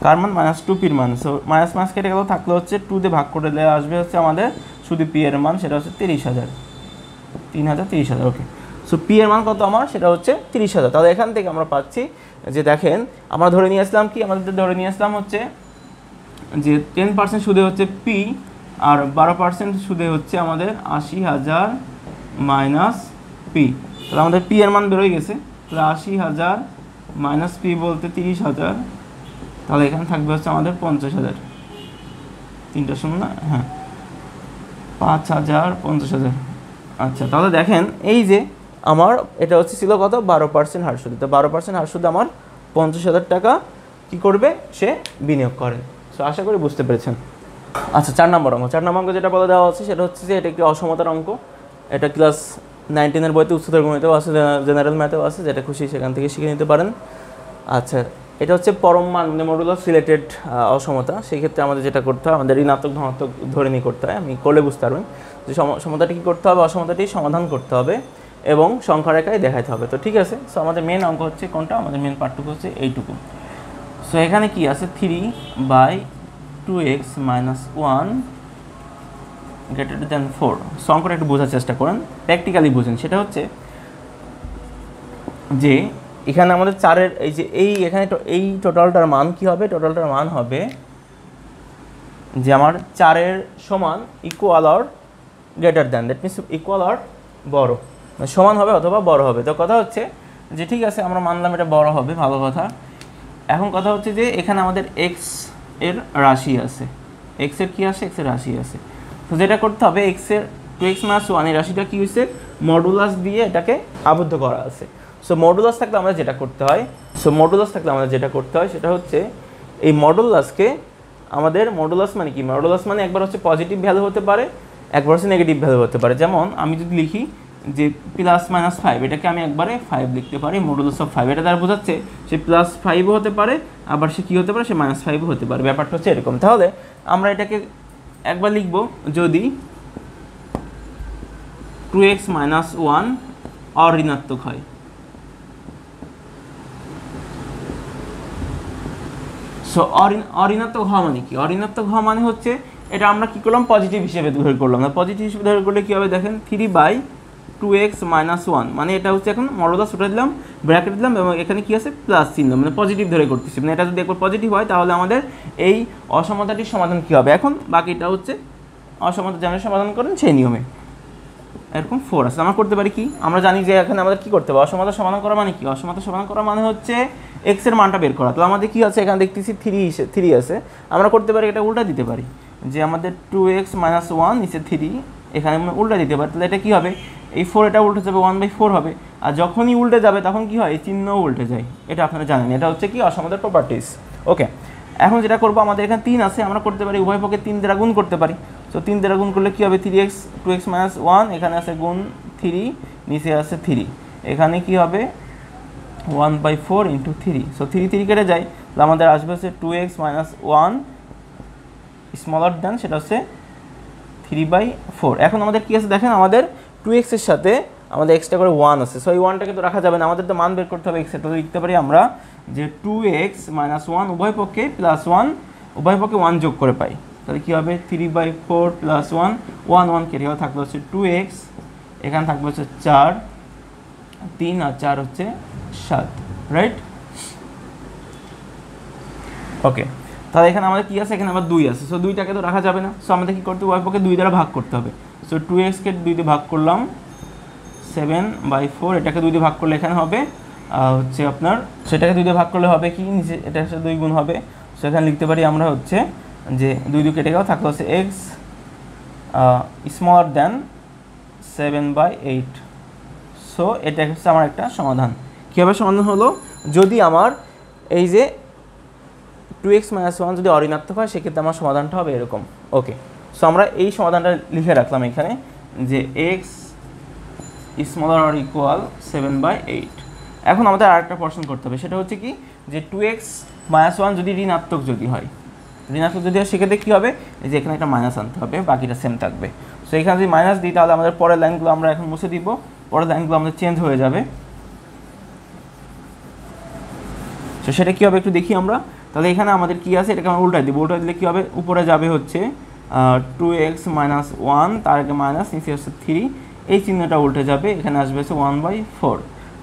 [SPEAKER 1] কার মান, মাইনাস 2pর মান। সো মাইনাস মাস কেটে গেল, থাকলে হচ্ছে 2 দিয়ে ভাগ করে দিলে আসবে হচ্ছে আমাদের শুধু p এর মান, সেটা হচ্ছে 30,000, 30,000। ওকে, সো p এর মান কত আমার, সেটা হচ্ছে 30,000। তাহলে এখান থেকে আমরা পাচ্ছি যে দেখেন আমরা ধরে নিয়ে আসলাম কি, আমাদের ধরে নিয়ে আসলাম হচ্ছে যে 10% সুদে হচ্ছে p আর 12% সুদে হচ্ছে আমাদের 80,000 মাইনাস p। তাহলে আমাদের p এর মান বেরোয় গেছে, তাহলে 80,000 মাইনাস p বলতে 30,000, তাহলে এখানে থাকবে হচ্ছে আমাদের 50,000, 3টা শূন্য, হ্যাঁ 5,000, 50,000। আচ্ছা তাহলে দেখেন এই যে আমার এটা হচ্ছে ছিল কত, 12% হার সুদে, তো 12% হার সুদে আমার 50,000 টাকা কী করবে, সে বিনিয়োগ করে। সো আশা করি বুঝতে পেরেছেন। আচ্ছা 4 নম্বর অঙ্ক, 4 নম্বর অঙ্ক যেটা বলে দেওয়া আছে সেটা হচ্ছে যে এটা একটি অসমতার অঙ্ক, এটা ক্লাস 19-এর বইতে উচ্চতর গণিতেও আছে, জেনারেল ম্যাথেও আছে, যেটা খুশি সেখান থেকে শিখে নিতে পারেন। আচ্ছা এটা হচ্ছে পরম মান মানে মডুলাস রিলেটেড অসমতা, সেই ক্ষেত্রে আমাদের যেটা করতে হয়, আমাদের ঋণাত্মক ধনাত্মক ধরে নিয়ে করতে হয়, আমি করলে বুঝতে পারবেন যে সমতাটি কী করতে হবে, অসমতাটি সমাধান করতে হবে এবং সংখ্যা রেখায় দেখাতে হবে। তো ঠিক আছে, সো আমাদের মেন অঙ্ক হচ্ছে কোনটা, আমাদের মেন পার্টটুকু হচ্ছে এইটুকু। সো এখানে কি আছে, 3/2x - 1 > 4। সো অঙ্কটা একটু বোঝার চেষ্টা করেন, প্র্যাকটিক্যালি বুঝেন। সেটা হচ্ছে যে এখানে আমাদের 4-এর এই যে এখানে এই টোটালটার মান কি হবে, টোটালটার মান হবে যে আমার 4-এর সমান equal or greater than, that means equal or বড়, সমান হবে অথবা বড় হবে। তো কথা হচ্ছে যে ঠিক আছে আমরা মানলাম এটা বড় হবে, ভালো কথা। এখন কথা হচ্ছে যে এখানে আমাদের এক্স এর রাশি আছে, এক্স এর কি আছে, এক্স এর রাশি আছে। তো যেটা করতে হবে, এক্সের 2x - 1 এই রাশিটা কি হয়েছে, মডুলাস দিয়ে এটাকে আবদ্ধ করা আছে। সো মডুলাস থাকলে আমরা যেটা করতে হয়, সেটা হচ্ছে এই মডুলাসকে আমাদের, মডুলাস মানে কি, মডুলাস মানে একবার হচ্ছে পজিটিভ ভ্যালু হতে পারে, একবার হচ্ছে নেগেটিভ ভ্যালু হতে পারে। যেমন আমি যদি লিখি যে +-5, এটাকে আমি একবারে 5 লিখতে পারি, মডুলাস অফ 5, এটা দ্বারা বোঝাচ্ছে সে +5ও হতে পারে, আবার সে কী হতে পারে, সে -5ও হতে পারে। ব্যাপারটা হচ্ছে এরকম। তাহলে আমরা এটাকে একবার লিখব, যদি 2x - 1 অঋণাত্মক হয়, সো অঋণাত্মক হওয়া মানে কি, অঋণাত্মক হওয়া মানে হচ্ছে এটা আমরা কি করলাম, পজিটিভ হিসেবে ধরে করলাম না। পজিটিভ হিসেবে ধরে করলে কী হবে দেখেন, 3/2x - 1 মানে এটা হচ্ছে এখন মডুলাস উঠে দিলাম, ব্র্যাকেট দিলাম এবং এখানে কি আছে, প্লাস চিহ্ন, মানে পজিটিভ ধরে করতেছি। মানে এটা যদি একবার পজিটিভ হয় তাহলে আমাদের এই অসমতাটির সমাধান কী হবে। এখন বাকিটা হচ্ছে অসমতা যেমন সমাধান করেন সেই নিয়মে। এরকম 4 আছে, আমরা করতে পারি কি, আমরা জানি যে এখানে আমাদের কী করতে হবে, অসমতা সমাধান করা মানে কি, অসমতা সমাধান করা মানে হচ্ছে এক্স এর মানটা বের করা। তো আমাদের কী আছে, এখানে দেখতেছি 3 আছে, আমরা করতে পারি এটা উল্টা দিতে পারি, যে আমাদের 2x - 1 নিচে 3, এখানে আমরা উল্টা দিতে পারি। তাহলে এটা কী হবে, এই 4 এটা উল্টে যাবে, 1/4 হবে। আর যখনই উল্টে যাবে তখন কি হয়, এই চিহ্নও উল্টে যায়। এটা আপনারা জানেন, এটা হচ্ছে কি অসমতার প্রপার্টিস। ওকে, এখন যেটা করবো, আমাদের এখানে 3 আছে, আমরা করতে পারি উভয় পক্ষে 3 দ্বারা গুণ করতে পারি। সো 3 দ্বারা গুণ করলে কী হবে, 2x - 1, এখানে আছে গুণ 3, নিচে আছে 3, এখানে কি হবে 1/4 × 3। সো 3 কেটে যায়, তাহলে আমাদের আসবে হচ্ছে 2x - 1 স্মলার দেন, সেটা হচ্ছে 3/4। এখন আমাদের কী আছে দেখেন, আমাদের 2x এর সাথে আমাদের এক্সট্রা করে 1 আছে। সো এই 1টাকে তো রাখা যাবে না, আমাদের তো মান বের করতে হবে এক্সের। তো লিখতে পারি আমরা যে 2x - 1 উভয় পক্ষে +1, উভয় পক্ষে 1 যোগ করে পাই। তাহলে কী হবে, 3/4 + 1, 1 কেটে গেলে থাকবে হচ্ছে 2x, এখানে থাকবে হচ্ছে 4, 3 আর 4 হচ্ছে 7, রাইট। ওকে, তাহলে এখানে আমাদের কী আছে, এখানে আবার 2 আছে। সো 2টাকে তো রাখা যাবে না, সো আমাদের কী করতে হবে, উভয় পক্ষে 2 দ্বারা ভাগ করতে হবে। সো 2x কে 2 দিয়ে ভাগ করলাম, 7/4, এটাকে 2 দিয়ে ভাগ করলে এখানে হবে হচ্ছে আপনার, সেটাকে 2 দিয়ে ভাগ করলে হবে কি, নিচে এটার সাথে 2 গুণ হবে। সো এখানে লিখতে পারি আমরা হচ্ছে যে 2 কেটে গেল, থাকলো হচ্ছে x স্মলার দ্যান 7/8। সো এটা হচ্ছে আমার একটা সমাধান। কীভাবে সমাধান হলো, যদি আমার এই যে 2x - 1 যদি অঋণাত্মক হয় সেক্ষেত্রে আমার সমাধানটা হবে এরকম। ওকে, সো আমরা এই সমাধানটা লিখে রাখলাম এখানে যে x স্মলার অর ইকুয়াল 7/8। এখন আমাদের আরেকটা প্রশ্ন করতে হবে, সেটা হচ্ছে কি যে 2x - 1 যদি ঋণাত্মক যদি হয়, সেক্ষেত্রে কী হবে, যে এখানে একটা মাইনাস আনতে হবে, বাকিটা সেম থাকবে। সো এখানে যদি মাইনাস দিই তাহলে আমাদের পরের লাইনগুলো আমরা এখন মুছে দিব, পরের লাইনগুলো আমাদের চেঞ্জ হয়ে যাবে। তো সেটা কী হবে একটু দেখি আমরা। তাহলে এখানে আমাদের কী আছে, এটাকে আমরা উল্টাই দিব। উল্টাই দিলে কী হবে, উপরে যাবে হচ্ছে 2x - 1, তার আগে মাইনাস, নিচে হচ্ছে 3, এই চিহ্নটা উল্টে যাবে, এখানে আসবে হচ্ছে 1/4।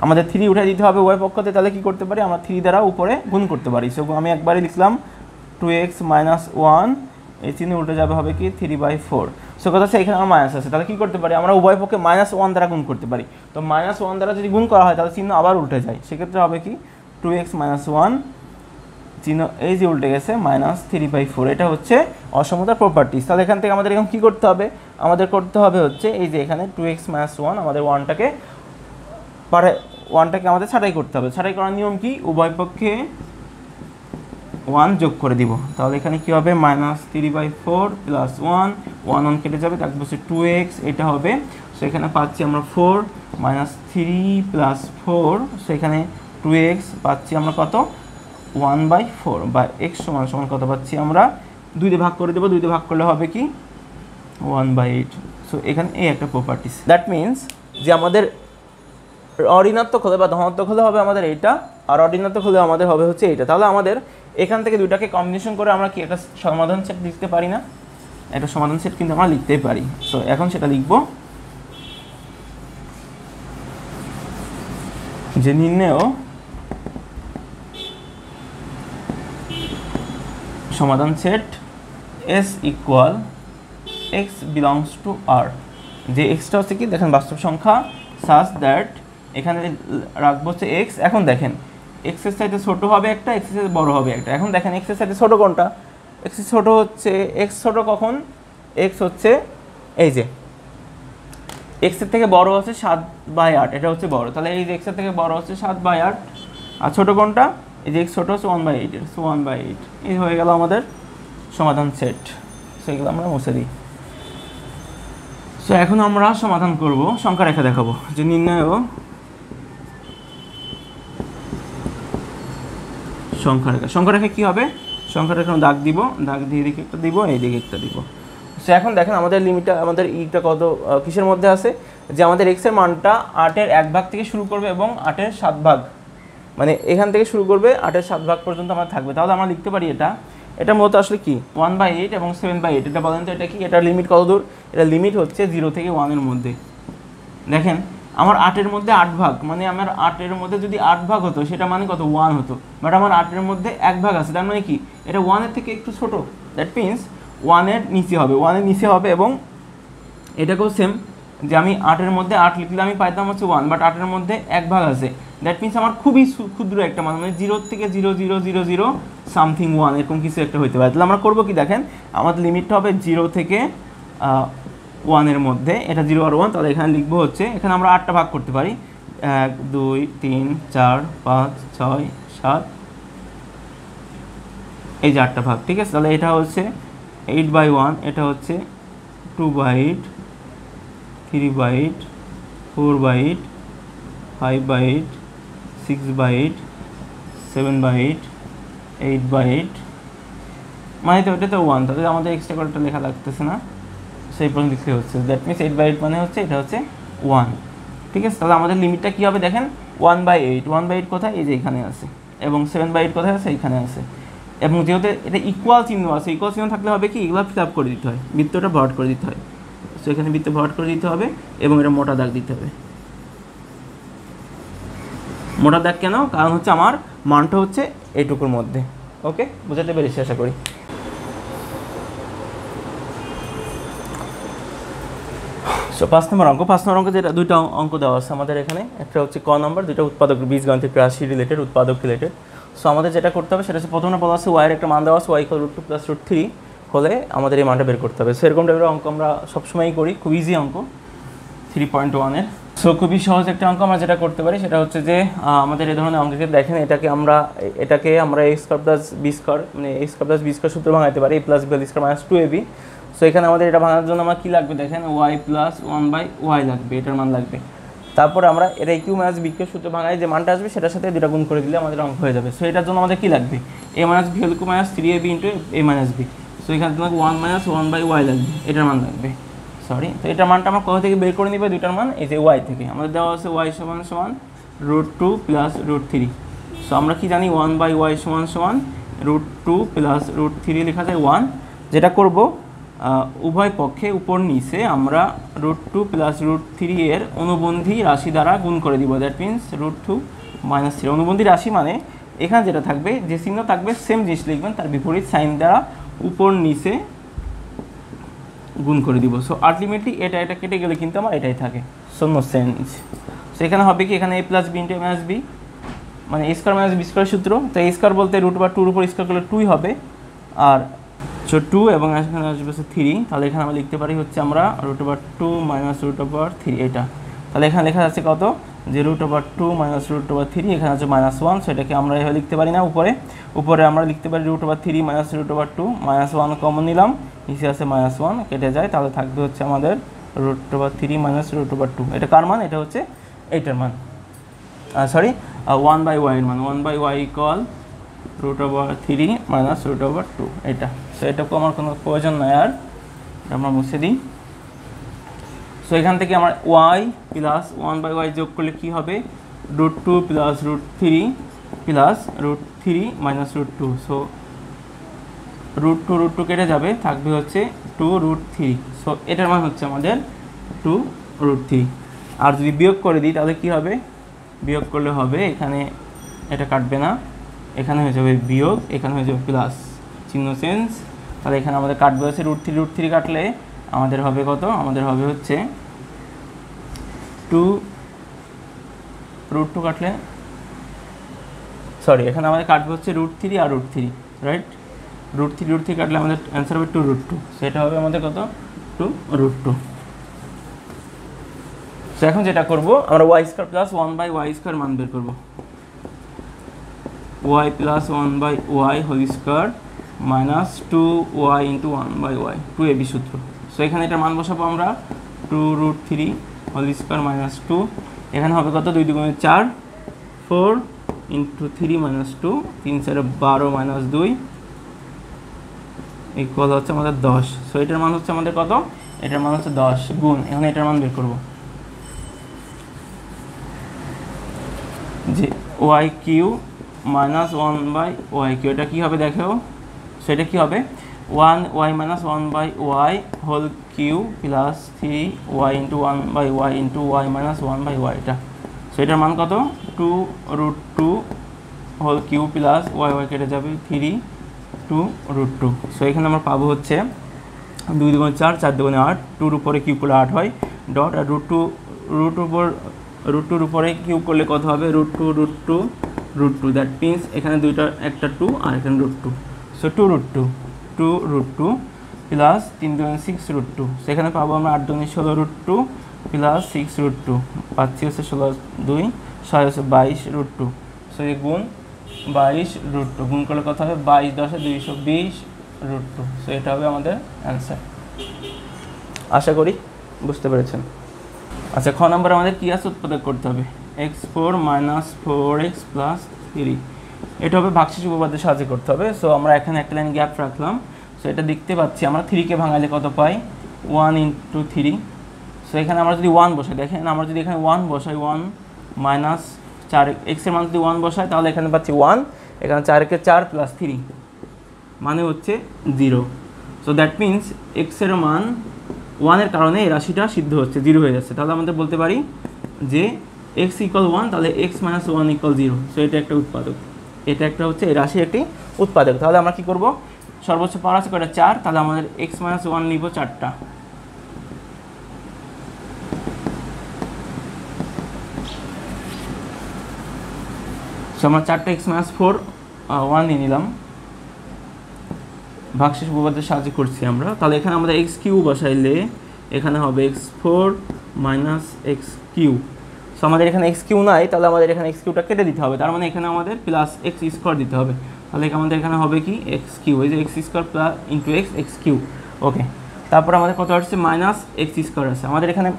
[SPEAKER 1] আমাদের 3 উঠে দিতে হবে উভয় পক্ষতে, তাহলে কী করতে পারি, আমরা 3 দ্বারা উপরে গুণ করতে পারি। সো আমি একবারই লিখলাম 2x - 1, এই চিহ্ন উল্টে যাবে হবে কি 3/4। সো কথা হচ্ছে এখানে আমার মাইনাস আছে, তাহলে কী করতে পারি, আমরা উভয় পক্ষে -1 দ্বারা গুণ করতে পারি। তো -1 দ্বারা যদি গুণ করা হয় তাহলে চিহ্ন আবার উল্টে যায়, সেক্ষেত্রে হবে কি 2x - 1 চিহ্ন এই যে উল্টে গেছে -3/4। এটা হচ্ছে অসমতার প্রপার্টিস। তাহলে এখান থেকে আমাদের এখন কী করতে হবে, আমাদের করতে হবে হচ্ছে এই যে এখানে 2x - 1, আমাদের 1টাকে আমাদের ছাঁটাই করতে হবে। ছাঁটাই করার নিয়ম কি, উভয় পক্ষে 1 যোগ করে দিব। তাহলে এখানে কী হবে, -3/4 + 1 কেটে যাবে, তারপর হচ্ছে 2x, এটা হবে। সো এখানে পাচ্ছি আমরা 4 -3 + 4, সো এখানে 2x পাচ্ছি আমরা কত, 1/4, বা x সমান কত পাচ্ছি আমরা, 2 দিয়ে ভাগ করে দেবো, 2 দিয়ে ভাগ করলে হবে কি 1/8। সো এখানে এই একটা প্রপার্টিস। দ্যাট মিনস যে আমাদের অঋণাত্মক হলে বা ধনাত্মক হলে হবে আমাদের এইটা, আর অঋণাত্মক হলে আমাদের হবে হচ্ছে এইটা। তাহলে আমাদের এখান থেকে দুইটাকে কম্বিনেশন করে আমরা কি একটা সমাধান সেট লিখতে পারি না, একটা সমাধান সেট কিন্তু আমরা লিখতেই পারি। সো এখন সেটা লিখব যে নির্ণেয় সমাধান set S equal x belongs to R, যে এক্সটা হচ্ছে কি দেখেন বাস্তব সংখ্যা, সাচ দ্যাট এখানে রাখবো হচ্ছে x। এখন দেখেন x এর চাইতে ছোট হবে একটা, x এর চাইতে বড় হবে একটা। এখন দেখেন x এর চাইতে ছোট কোনটা, x এর ছোট হচ্ছে, x ছোট কখন, x হচ্ছে এই যে x এর থেকে বড় হচ্ছে 7/8, এটা হচ্ছে বড়। তাহলে এই যে x এর থেকে বড় হচ্ছে 7/8, আর ছোট কোনটা, এই যে x ছোট হচ্ছে 1/8, এর 1/8। এই হয়ে গেল আমাদের সমাধান সেট। সো এগুলো আমরা মুছে দিই। সো এখন আমরা সমাধান করব, সংখ্যা রেখা দেখাবো যে নির্ণয় সংখ্যা রেখা কী হবে, সংখ্যা রেখা দাগ দিব, দাগ দিয়ে এদিকে একটা দিব, এইদিকে একটা দিব। সো এখন দেখেন আমাদের লিমিটটা, আমাদের ইটা কত কিসের মধ্যে আছে, যে আমাদের x এর মানটা 8-এর 1 ভাগ থেকে শুরু করবে এবং 8-এর 7 ভাগ, মানে এখান থেকে শুরু করবে 8-এর 7 ভাগ পর্যন্ত আমার থাকবে। তাহলে আমরা লিখতে পারি এটা মূলত আসলে কি 1/8 এবং 7/8। এটা বলেন তো এটা কি, এটার লিমিট কত দূর, এটা লিমিট হচ্ছে 0 থেকে 1 এর মধ্যে। দেখেন আমার 8-এর মধ্যে 8 ভাগ, মানে আমার 8-এর মধ্যে যদি 8 ভাগ হতো সেটা মানে কত 1 হতো, বাট আমার 8-এর মধ্যে 1 ভাগ আছে, তার মানে কি এটা 1-এর থেকে একটু ছোট। দ্যাট মিনস 1-এর নিচে হবে, 1-এর নিচে হবে। এবং এটাকেও সেম, যে আমি 8-এর মধ্যে 8 লিখলে আমি পাইতাম হচ্ছে 1, বাট 8-এর মধ্যে 1 ভাগ আছে। দ্যাট মিনস আমার খুবই ক্ষুদ্র একটা মান, মানে 0 থেকে 0.000 সামথিং 1 এরকম কিছু একটা হতে পারে। তাহলে আমরা করবো কি, দেখেন আমাদের লিমিটটা হবে 0 থেকে 1 এর মধ্যে, এটা 0 আর 1। তাহলে এখানে লিখবো হচ্ছে, এখানে আমরা 8টা ভাগ করতে পারি, 1 2 3 4 5 6 7, এই যে 8টা ভাগ, ঠিক আছে। তাহলে এটা হচ্ছে 8/1, এটা হচ্ছে 2/8, 3/8, 4/8, 5/8, 6/8, 7/8, 8/8, মানে তো এটা তো 1, তাহলে আমাদের এক্সট্রা করে লেখা লাগতেছে না, সেই পর্যন্ত লিখতে হচ্ছে। দ্যাট মিনস 8/8 মানে হচ্ছে এটা হচ্ছে 1, ঠিক আছে। তাহলে আমাদের লিমিটটা কী হবে দেখেন 1/8, 1/8 কোথায়, এই যে এখানে আছে, এবং 7/8 কোথায় আছে, এইখানে আছে। এবং যেহেতু এটা ইকুয়াল চিহ্ন আছে, ইকুয়াল চিহ্ন থাকলে হবে কি, এগুলো ফিল আপ করে দিতে হয়, বৃত্তটা ভরাট করে দিতে হয়। সো এখানে বৃত্ত ভরাট করে দিতে হবে এবং এটা মোটা দাগ দিতে হবে। মোটা দাগ কেন, কারণ হচ্ছে আমার মানটা হচ্ছে এইটুকুর মধ্যে। ওকে, বুঝাতে পেরেছি আশা করি। সো 5 নম্বর অঙ্ক যেটা দুইটা অঙ্ক দেওয়া আছে আমাদের এখানে, একটা হচ্ছে ক নাম্বার, দুইটা উৎপাদক বীজগাণিতিক রাশি রিলেটেড, উৎপাদক রিলেটেড। সো আমাদের যেটা করতে হবে সেটা হচ্ছে প্রথমে বলা আছে ওয়াইয়ের একটা মান দেওয়া আছে, ওয়াই ইকুয়াল √2 + √3 হলে আমাদের এই মানটা বের করতে হবে। সো এরকম টাইপের অঙ্ক আমরা সবসময়ই করি, খুব ইজি অঙ্ক 3.1-এর। সো খুবই সহজ একটা অঙ্ক। আমরা যেটা করতে পারি সেটা হচ্ছে যে আমাদের এই ধরনের অঙ্ককে দেখেন, এটাকে আমরা a² + b² মানে a² + b² সূত্র ভাঙাইতে পারি, a + b² - 2ab। সো এখানে আমাদের এটা ভাঙানোর জন্য আমার কী লাগবে দেখেন, y + 1/y লাগবে, এটার মান লাগবে। তারপর আমরা এটা a³ - b³ সূত্র ভাঙাই, যে মানটা আসবে সেটার সাথে দুটা গুণ করে দিলে আমাদের অঙ্ক হয়ে যাবে। সো এটার জন্য আমাদের কী লাগবে, a - b = -3ab × a - b। So এখানে তোমাকে 1 - 1/y লাগবে, এটার মান লাগবে। তো এটার মানটা আমরা কোথা থেকে বের করে নিবে, দুইটার মান এই যে y থেকে। আমাদের দেওয়া আছে y = √2 + √3। সো আমরা কি জানি 1/y = √2 + √3 লেখা যায় 1। যেটা করব, উভয় পক্ষে উপর নিচে আমরা √2 + √3 এর অনুবন্ধী রাশি দ্বারা গুণ করে দিব। That means √2 - 3। অনুবন্ধী রাশি মানে এখানে যেটা থাকবে, যে চিহ্ন থাকবে সেম জিনিস লিখবেন, তার বিপরীত সাইন দ্বারা উপর নিচে গুণ করে দিব। সো আলটিমেটলি এটা কেটে গেলে কিন্তু আমার এটাই থাকে। So no change. সো এখানে হবে কি, এখানে a + b × a - b মানে a² - b² সূত্র। তো a² বলতে √2 উপর স্কোয়ার করলে 2 হবে, আর 2 এবং এখানে আসবে 3। তাহলে এখানে আমরা লিখতে পারি হচ্ছে আমরা √2 - √3 এটা। তাহলে এখানে লেখা যাচ্ছে কত, যে √2 - √3, এখানে আছে -1। সো এটাকে আমরা এভাবে লিখতে পারি না, উপরে আমরা লিখতে পারি √3 - √2 -1 কমন নিলাম, নিচে আছে -1 কেটে যায়, তাহলে থাকবে হচ্ছে আমাদের √3 - √2। এটা কার মান, এটা হচ্ছে এইটার মান, সরি 1/y এর মান। 1/y = √3 - √2 এটা। সো এটাকে আমার কোনো প্রয়োজন নাই, আর আমরা মুছে দিই। সো এখান থেকে আমার y + 1/y যোগ করলে কি হবে, √2 + √3 + √3 - √2। সো √2 কেটে যাবে, থাকবে হচ্ছে 2√3। সো এটার মান হচ্ছে আমাদের 2√3। আর যদি বিয়োগ করে দিই তাহলে কি হবে, বিয়োগ করলে হবে এখানে এটা কাটবে না, এখানে হয়ে যাবে বিয়োগ, এখানে হয়ে যাবে প্লাস, চিহ্ন চেঞ্জ। তাহলে এখানে আমাদের কাটবে হচ্ছে √3 কাটলে আমাদের হবে কত, আমাদের হবে হচ্ছে 2√2 কাটলে, সরি এখানে আমাদের কাটবে হচ্ছে √3 আর √3, রাইট। √3 কাটলে আমাদের অ্যান্সার হবে 2√2। সেটা হবে আমাদের কত, 2√2। সো এখন যেটা করব, আমরা y² + 1/y² মান বের করব। y + 1/y² - 2y × 1/y, 2ab সূত্র। সো এখানে এটার মান বসাবো আমরা 2√3² - 2। এখানে হবে কত, 2 × 2 = 4, 4 × 3 - 2, 3 × 4 = 12 - 2 ইকুয়াল হচ্ছে আমাদের 10। সো এটার মান হচ্ছে আমাদের কত, এটার মান হচ্ছে 10 গুণ, এখন এটার মান বের করব, যে y³ - 1/y³, এটা কী হবে দেখো। সো এটা কী হবে, 1y - 1/y³ + 3y × 1/y × y - 1/y এটা। সো এটার মান কত, 2√2³ + y কেটে যাবে 3 2√2। সো এখানে আমরা পাবো হচ্ছে 2 × 2 = 4, 4 × 2 = 8, 2-র উপরে কিউব করলে 8 হয়, ডট, আর √2 উপরে কিউব করলে কত হবে, √2 দ্যাট মিনস এখানে দুইটা, একটা 2 আর এখানে √2। So 2√2 plus 3 × 2 = 6√2। সেখানে পাবো আমরা 8 × 2 = 16√2 প্লাস 6√2, পাচ্ছি হচ্ছে 16 2 6 হচ্ছে 22√2। সো এই গুণ 22√2, গুণ করলে কত হবে, 22 × 10 = 220√2। সো এটা হবে আমাদের অ্যান্সার। আশা করি বুঝতে পেরেছেন। আচ্ছা, খ নম্বরে আমাদের কী আছে, উৎপাদক করতে হবে, x4 - 4x + 3। এটা হবে ভাগশেষ উপপাদ্যের সাহায্যে করতে হবে। সো আমরা এখানে একটা লাইন গ্যাপ রাখলাম। সো এটা দেখতে পাচ্ছি আমরা 3কে ভাঙালে কত পাই, 1 × 3। সো এখানে আমরা যদি 1 বসাই, দেখেন আমরা যদি এখানে 1 বসাই, 1 - 4, x এর মান যদি 1 বসাই তাহলে এখানে পাচ্ছি 1, এখানে 4কে 4 + 3 মানে হচ্ছে 0। সো দ্যাট মিনস x এর মান 1 এর কারণে এই রাশিটা সিদ্ধ হচ্ছে, 0 হয়ে যাচ্ছে। তাহলে আমাদের বলতে পারি যে x = 1, তাহলে x - 1 = 0। সো এটা একটা উৎপাদক, এটা একটা হচ্ছে এই রাশির একটি উৎপাদক। তাহলে আমরা কী করব, সর্বোচ্চ পাওয়ার আছে কয়টা, 4, তাহলে আমাদের x - 1 নিব 4টা। আমরা 4টা এক্স মাইনাস 4 1 নিয়ে নিলাম, ভাগশেষ উপপাদ্যের সাহায্যে করছি আমরা। তাহলে এখানে আমাদের এক্স কিউ বসাইলে এখানে হবে x4 minus x Q. So আমাদের এখানে এক্স কিউ নাই, তাহলে আমাদের এখানে এক্স কিউটা কেটে দিতে হবে, তার মানে এখানে আমাদের প্লাস এক্স স্কোয়ার দিতে হবে। তাহলে আমাদের এখানে হবে কি এক্স কিউ, এই যে X square plus into X Q. Okay, তারপর আমাদের কত আসছে মাইনাস এক্স স্কোয়ার আছে, আমাদের এখানে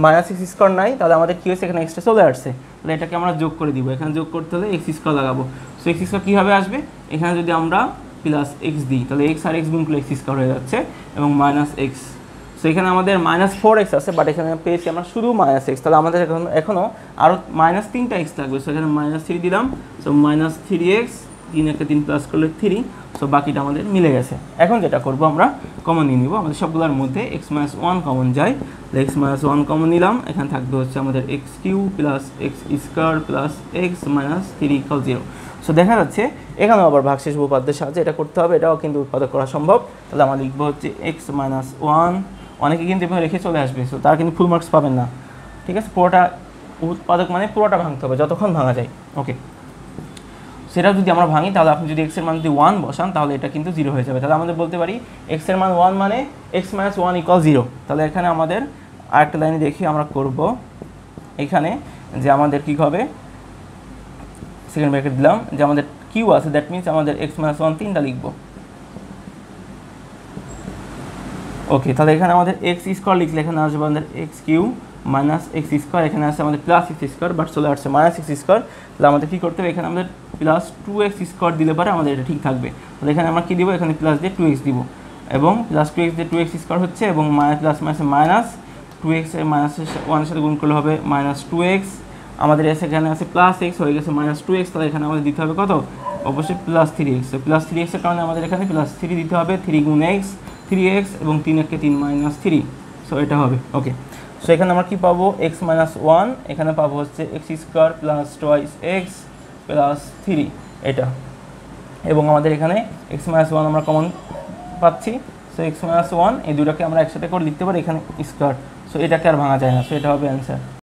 [SPEAKER 1] মাইনাস এক্স স্কোয়ার নাই, তাহলে আমাদের কী হচ্ছে এখানে এক্সট্রা চলে আসছে, তাহলে এটাকে আমরা যোগ করে দিব। এখানে যোগ করতে হলে এক্স স্কোয়ার লাগাবো। সো এক্স স্কোয়ার কীভাবে আসবে, এখানে যদি আমরা প্লাস এক্স দিই তাহলে এক্স আর এক্স গুণ করলে এক্স স্কোয়ার হয়ে যাচ্ছে এবং মাইনাস এক্স। সো এখানে আমাদের মাইনাস 4x আছে, বাট এখানে পেয়েছি আমরা শুধু মাইনাস এক্স, তাহলে আমাদের এখনও আরও মাইনাস 3টা এক্স লাগবে। সো এখানে মাইনাস 3 দিলাম, সো মাইনাস 3x, 3 একে 3 প্লাস করলে 3, সো বাকিটা আমাদের মিলে গেছে। এখন যেটা করবো আমরা কমন নিয়ে নিব, আমাদের সবগুলোর মধ্যে x মাইনাস 1 কমন যায়, x মাইনাস 1 কমন নিলাম, এখানে থাকবে হচ্ছে আমাদের x cube plus x square plus x minus 3 equal 0। So দেখা যাচ্ছে এখানেও আবার ভাগশেষ উপপাদ্যের সাহায্যে এটা করতে হবে, এটাও কিন্তু উৎপাদক করা সম্ভব। তাহলে আমরা লিখবো হচ্ছে এক্স মাইনাস 1, অনেকে কিন্তু এভাবে রেখে চলে আসবে, সো তারা কিন্তু ফুল মার্কস পাবেন না, ঠিক আছে। পুরোটা উৎপাদক মানে পুরোটা ভাঙতে হবে যতক্ষণ ভাঙা যায়। ওকে, সেটা যদি আমরা ভাঙি তাহলে আপনি যদি এক্সের মান যদি 1 বসান তাহলে এটা কিন্তু 0 হয়ে যাবে। তাহলে আমাদের বলতে পারি এক্সের মান 1 মানে এক্স মাইনাস 1 ইকুয়াল 0। তাহলে এখানে আমাদের আরেকটা লাইনে দেখি আমরা করব, এখানে যে আমাদের কী হবে, সেকেন্ড ব্র্যাকেট দিলাম, যে আমাদের কিউ আছে, দ্যাট মিনস আমাদের এক্স মাইনাস 1 3টা লিখবো। ওকে, তাহলে এখানে আমাদের এক্স স্কোয়ার লিখলে এখানে আসবে আমাদের x cube minus x square, এখানে আসছে আমাদের প্লাস এক্স স্কোয়ার, বাট চলে আসছে মাইনাস এক্স স্কোয়ার। তাহলে আমাদের কী করতে হবে, এখানে আমাদের প্লাস 2x স্কোয়ার দিলে পরে আমাদের এটা ঠিক থাকবে। তাহলে এখানে আমরা কী দিব, এখানে প্লাস দিয়ে 2x দিব, এবং প্লাস 2x দিয়ে 2x স্কোয়ার হচ্ছে, এবং প্লাস মাইনাসে মাইনাস 2x এর মাইনাসের 1 এর সাথে গুণ করলে হবে মাইনাস 2x, আমাদের এখানে আছে প্লাস এক্স হয়ে গেছে মাইনাস 2x, তাহলে এখানে আমাদের দিতে হবে কত, অবশ্যই প্লাস 3x। প্লাস 3x এর কারণে আমাদের এখানে প্লাস 3 দিতে হবে, 3 গুণ এক্স 3x, এবং 3 একে 3 মাইনাস 3, সো এটা হবে। ওকে, সো এখানে আমরা কী পাবো, এক্স মাইনাস 1, এখানে পাবো হচ্ছে x square plus twice x plus 3 এটা, এবং আমাদের এখানে এক্স মাইনাস 1 আমরা কমন পাচ্ছি। সো এক্স মাইনাস 1 এই দুটাকে আমরা একসাথে করে লিখতে পারি এখানে স্কোয়ার, সো এটাকে আর ভাঙা যায় না, সো এটা হবে অ্যান্সার।